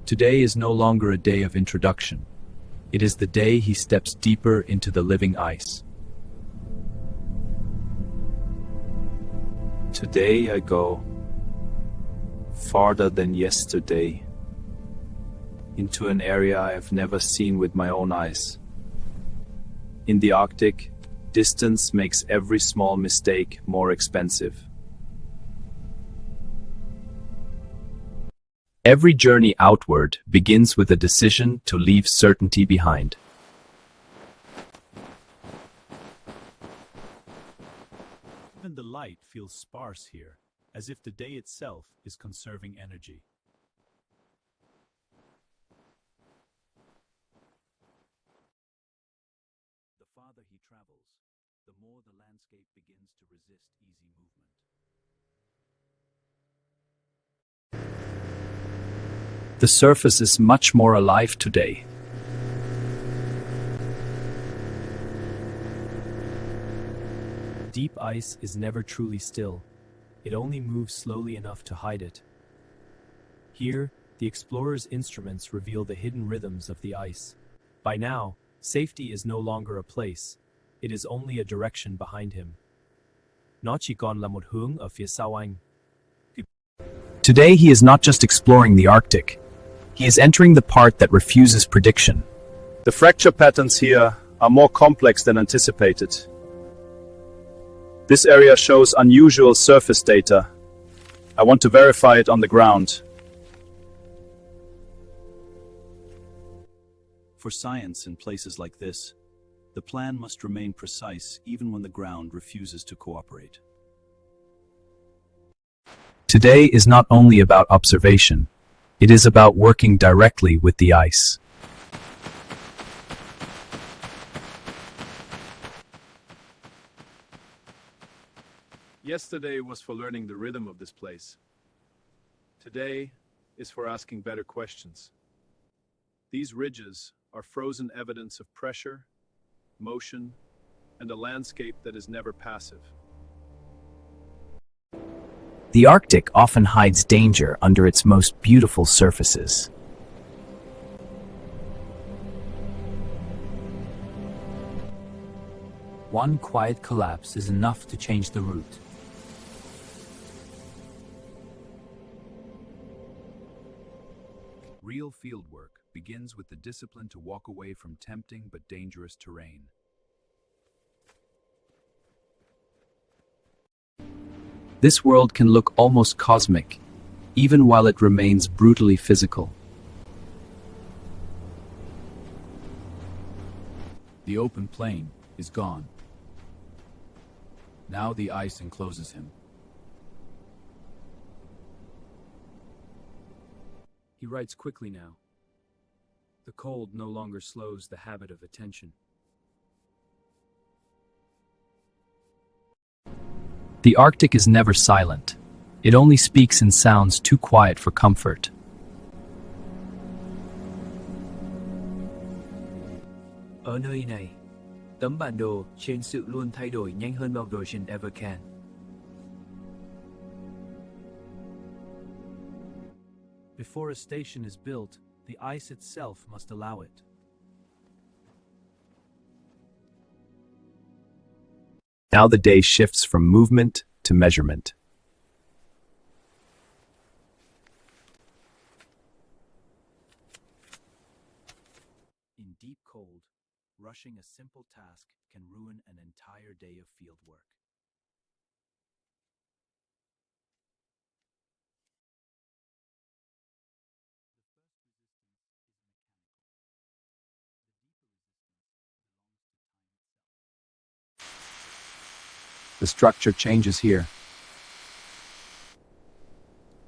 Today is no longer a day of introduction. It is the day he steps deeper into the living ice. Today I go farther than yesterday, into an area I have never seen with my own eyes. In the Arctic, distance makes every small mistake more expensive. Every journey outward begins with a decision to leave certainty behind. Even the light feels sparse here, as if the day itself is conserving energy. The farther he travels, the more the landscape begins to resist easy movement. The surface is much more alive today. Deep ice is never truly still. It only moves slowly enough to hide it. Here, the explorer's instruments reveal the hidden rhythms of the ice. By now, safety is no longer a place. It is only a direction behind him. Nó chỉ còn là một hướng ở phía sau anh. Today he is not just exploring the Arctic. He is entering the part that refuses prediction. The fracture patterns here are more complex than anticipated. This area shows unusual surface data. I want to verify it on the ground. For science in places like this, the plan must remain precise even when the ground refuses to cooperate. Today is not only about observation. It is about working directly with the ice. Yesterday was for learning the rhythm of this place. Today is for asking better questions. These ridges are frozen evidence of pressure, motion, and a landscape that is never passive. The Arctic often hides danger under its most beautiful surfaces. One quiet collapse is enough to change the route. Real fieldwork begins with the discipline to walk away from tempting but dangerous terrain. This world can look almost cosmic, even while it remains brutally physical. The open plain is gone. Now the ice encloses him. He writes quickly now. The cold no longer slows the habit of attention. The Arctic is never silent. It only speaks in sounds too quiet for comfort. Ở nơi này, tấm bản đồ trên sự luôn thay đổi nhanh hơn bao version ever can. Before a station is built, the ice itself must allow it. Now the day shifts from movement to measurement. In deep cold, rushing a simple task can ruin an entire day of field work. The structure changes here.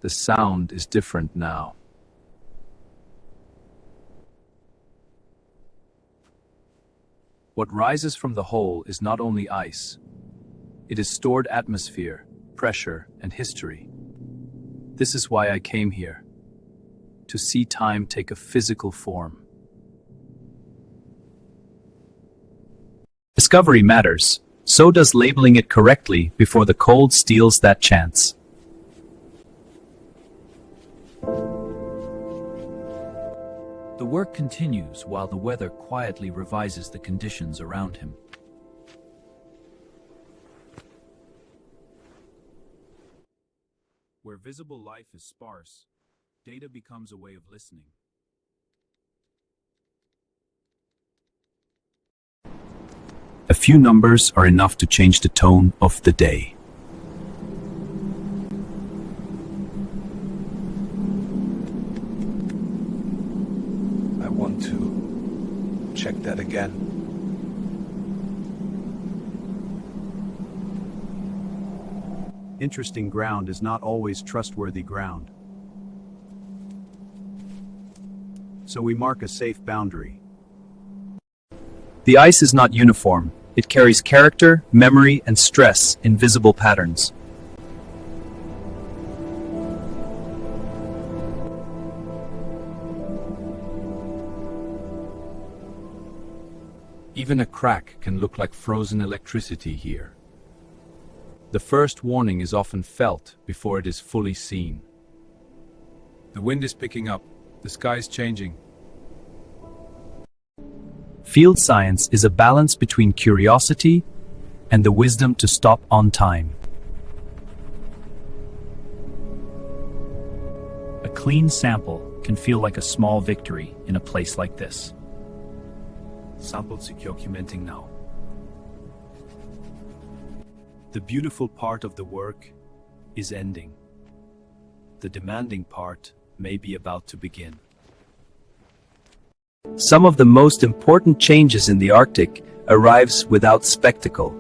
The sound is different now. What rises from the hole is not only ice. It is stored atmosphere, pressure, and history. This is why I came here, to see time take a physical form. Discovery matters. So does labeling it correctly before the cold steals that chance. The work continues while the weather quietly revises the conditions around him. Where visible life is sparse, data becomes a way of listening. A few numbers are enough to change the tone of the day. I want to check that again. Interesting ground is not always trustworthy ground. So we mark a safe boundary. The ice is not uniform. It carries character, memory, and stress in visible patterns. Even a crack can look like frozen electricity here. The first warning is often felt before it is fully seen. The wind is picking up. The sky is changing. Field science is a balance between curiosity and the wisdom to stop on time. A clean sample can feel like a small victory in a place like this. Sample documenting now. The beautiful part of the work is ending. The demanding part may be about to begin. Some of the most important changes in the Arctic arrives without spectacle.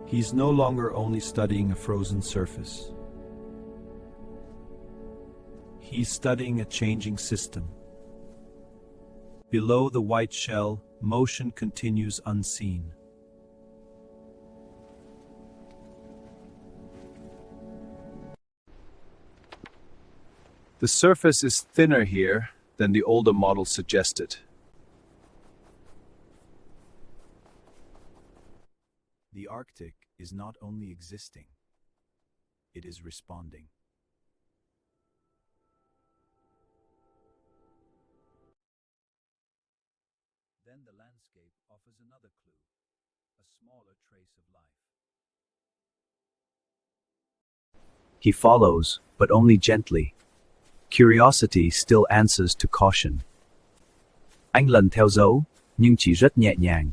He's no longer only studying a frozen surface. He's studying a changing system. Below the white shell, motion continues unseen. The surface is thinner here than the older model suggested. The Arctic is not only existing, it is responding. Then the landscape offers another clue, a smaller trace of life. He follows, but only gently. Curiosity still answers to caution. Anh lần theo dấu, nhưng chỉ rất nhẹ nhàng.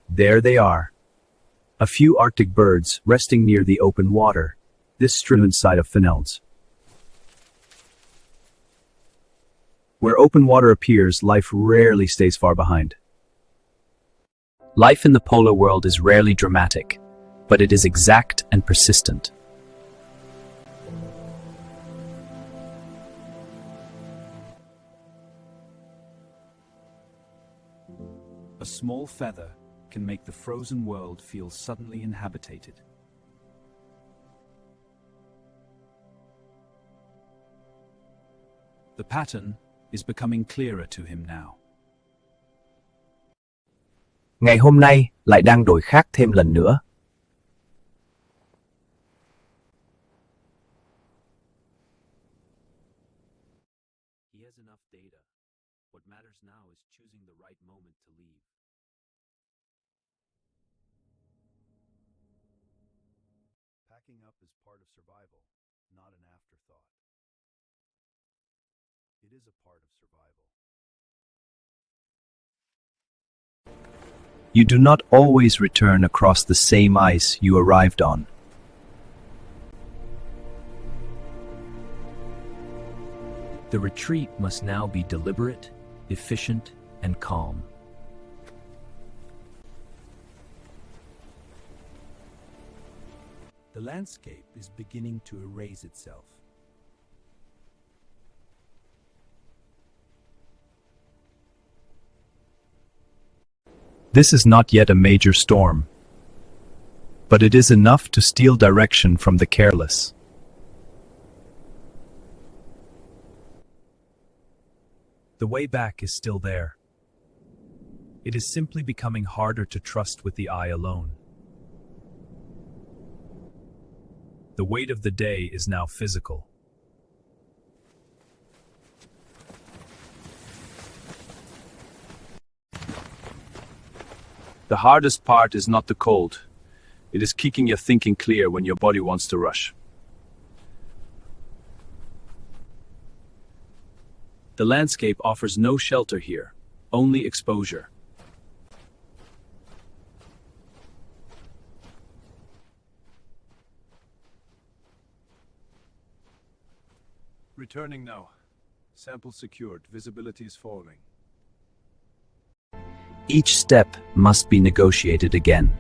There they are. A few Arctic birds resting near the open water, this strewn side of Fennells. Where open water appears, life rarely stays far behind. Life in the polar world is rarely dramatic, but it is exact and persistent. A small feather can make the frozen world feel suddenly inhabited. The pattern is becoming clearer to him now. Ngày hôm nay lại đang đổi khác thêm lần nữa. He has enough data. What matters now is choosing the right moment to leave. Packing up is part of survival, not an afterthought. It is a part of survival. You do not always return across the same ice you arrived on. The retreat must now be deliberate, efficient, and calm. The landscape is beginning to erase itself. This is not yet a major storm, but it is enough to steal direction from the careless. The way back is still there. It is simply becoming harder to trust with the eye alone. The weight of the day is now physical. The hardest part is not the cold. It is keeping your thinking clear when your body wants to rush. The landscape offers no shelter here, only exposure. Returning now. Sample secured. Visibility is falling. Each step must be negotiated again.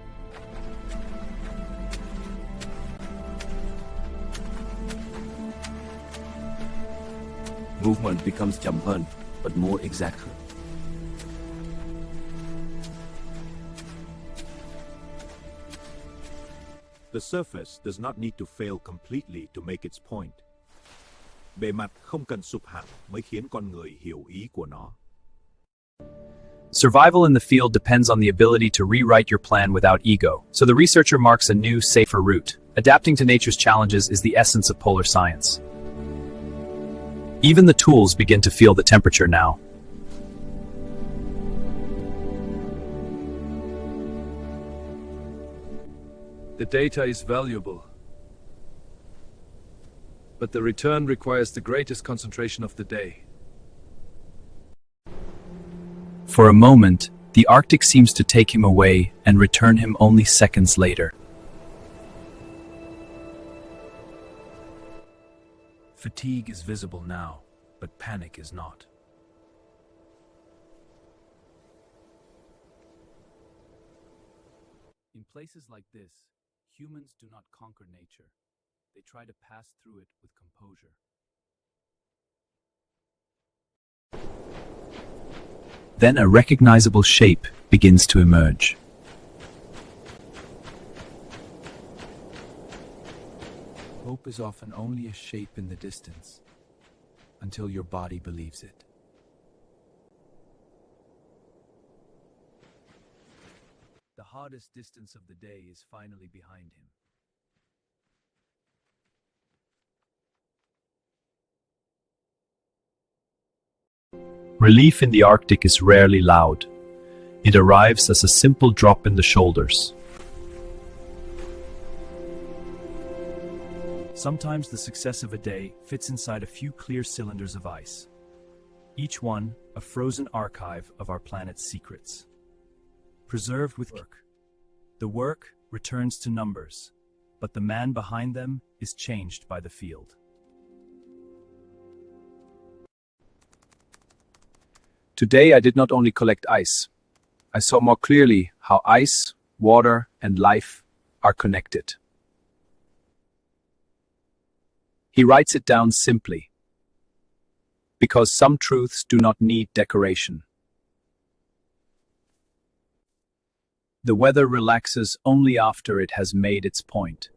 Movement becomes chậm hơn, but more exact. The surface does not need to fail completely to make its point. Bề mặt không cần sụp hẳn mới khiến con người hiểu ý của nó. Survival in the field depends on the ability to rewrite your plan without ego, so the researcher marks a new, safer route. Adapting to nature's challenges is the essence of polar science. Even the tools begin to feel the temperature now. The data is valuable, but the return requires the greatest concentration of the day. For a moment, the Arctic seems to take him away and return him only seconds later. Fatigue is visible now, but panic is not. In places like this, humans do not conquer nature. They try to pass through it with composure. Then a recognizable shape begins to emerge. Hope is often only a shape in the distance, until your body believes it. The hardest distance of the day is finally behind him. Relief in the Arctic is rarely loud. It arrives as a simple drop in the shoulders. Sometimes the success of a day fits inside a few clear cylinders of ice. Each one a frozen archive of our planet's secrets. Preserved with work. The work returns to numbers, but the man behind them is changed by the field. Today I did not only collect ice. I saw more clearly how ice, water, and life are connected. He writes it down simply, because some truths do not need decoration. The weather relaxes only after it has made its point.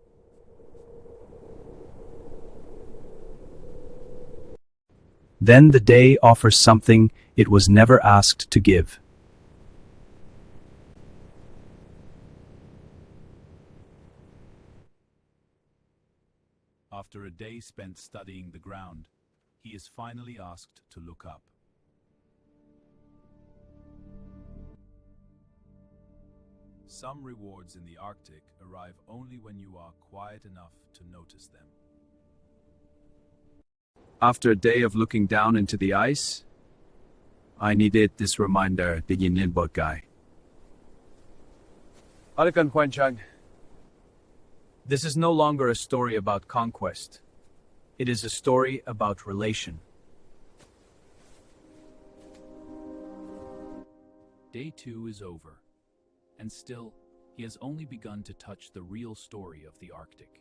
Then the day offers something it was never asked to give. After a day spent studying the ground, he is finally asked to look up. Some rewards in the Arctic arrive only when you are quiet enough to notice them. After a day of looking down into the ice, I needed this reminder that you need both guy. This is no longer a story about conquest. It is a story about relation. Day 2 is over, and still, he has only begun to touch the real story of the Arctic.